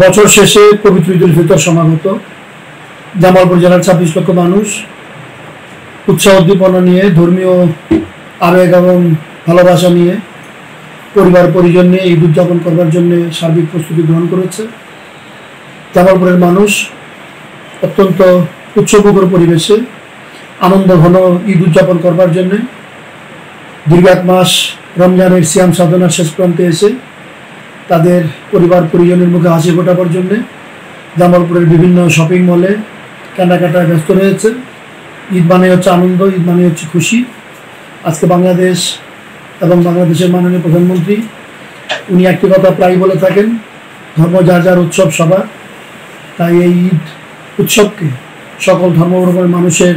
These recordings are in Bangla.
বছর শেষে পবিত্র ঈদ উল ফিতর সমাগত। জামালপুর জেলার ২৬ লক্ষ মানুষ উৎসাহ উদ্দীপনা নিয়ে, ধর্মীয় আবেগ এবং ভালোবাসা নিয়ে, পরিবার পরিজন নিয়ে ঈদ উদযাপন করবার জন্য সার্বিক প্রস্তুতি গ্রহণ করেছে। জামালপুরের মানুষ অত্যন্ত উৎসবমুখর পরিবেশে আনন্দ ঘন ঈদ উদযাপন করবার জন্য দীর্ঘ ১ মাস রমজানের সিয়াম সাধনার শেষ প্রান্তে এসে তাদের পরিবার পরিজনের মুখে হাসি ফোটাবার জন্যে জামালপুরের বিভিন্ন শপিং মলে কেনাকাটায় ব্যস্ত রয়েছে। ঈদ মানে হচ্ছে আনন্দ, ঈদ মানে হচ্ছে খুশি। আজকে বাংলাদেশ এবং বাংলাদেশের মাননীয় প্রধানমন্ত্রী উনি একটি কথা প্রায় বলে থাকেন, ধর্ম যার যার উৎসব সবার। তাই এই ঈদ উৎসবকে সকল ধর্মাবলম্বী মানুষের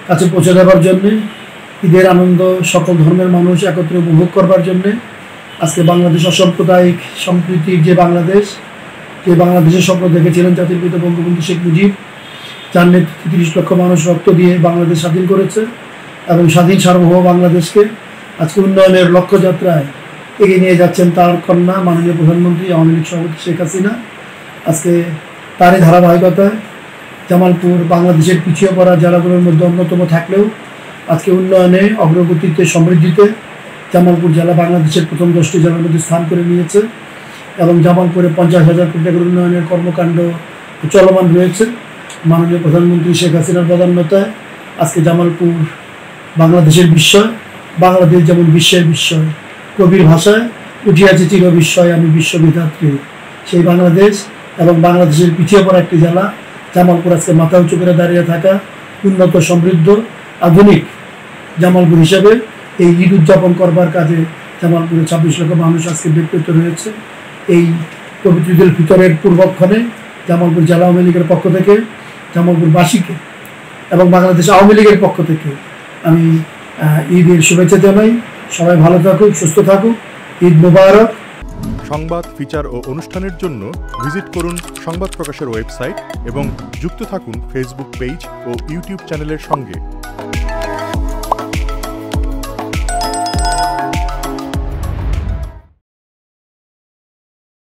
কাছে পৌঁছে দেওয়ার জন্যে, ঈদের আনন্দ সকল ধর্মের মানুষ একত্রে উপভোগ করবার জন্যে আজকে বাংলাদেশ অসাম্প্রদায়িক সম্প্রীতির যে বাংলাদেশের স্বপ্ন দেখেছিলেন জাতির পিতা বঙ্গবন্ধু শেখ মুজিব, যার নেতৃত্বে ৩০ লক্ষ মানুষ রক্ত দিয়ে বাংলাদেশ স্বাধীন করেছে এবং স্বাধীন সার্বভৌম বাংলাদেশকে আজকে উন্নয়নের লক্ষ্যযাত্রায় এগিয়ে নিয়ে যাচ্ছেন তার কন্যা মাননীয় প্রধানমন্ত্রী আওয়ামী লীগ সভাপতি শেখ হাসিনা। আজকে তারই ধারাবাহিকতায় জামালপুর বাংলাদেশের পিছিয়ে পড়া জেলাগুলোর মধ্যে অন্যতম থাকলেও আজকে উন্নয়নে, অগ্রগতিতে, সমৃদ্ধিতে জামালপুর জেলা বাংলাদেশের প্রথম 10টি জেলার মধ্যে স্থান করে নিয়েছে এবং জামালপুরে ৫০,০০০ কোটি টাকার উন্নয়নের কর্মকাণ্ড চলমান রয়েছে। মাননীয় প্রধানমন্ত্রী শেখ হাসিনার প্রাধান্যতায় আজকে জামালপুর বাংলাদেশের বিস্ময়। বাংলাদেশ যেমন বিশ্বের বিস্ময়, কবির ভাষায় উঠিয়াছে চির বিস্ময় আমি বিশ্ববিধাত্রী। সেই বাংলাদেশ এবং বাংলাদেশের পিছিয়ে পড়া একটি জেলা জামালপুর আজকে মাথা উঁচু করে দাঁড়িয়ে থাকা উন্নত, সমৃদ্ধ, আধুনিক জামালপুর হিসেবে এই ঈদ উদযাপন করবার কাজে জামালপুরে ২৬ লক্ষ মানুষ আজকে ব্যাপৃত রয়েছে। এই পবিত্র ঈদ উল ফিতরের পূর্বক্ষণে জামালপুর জেলা আওয়ামী লীগের পক্ষ থেকে জামালপুরবাসীকে এবং বাংলাদেশ আওয়ামী লীগের পক্ষ থেকে আমি ঈদের শুভেচ্ছা জানাই। সবাই ভালো থাকুক, সুস্থ থাকুক। ঈদ মুবারক। সংবাদ, ফিচার ও অনুষ্ঠানের জন্য ভিজিট করুন সংবাদ প্রকাশের ওয়েবসাইট এবং যুক্ত থাকুন ফেসবুক পেজ ও ইউটিউব চ্যানেলের সঙ্গে।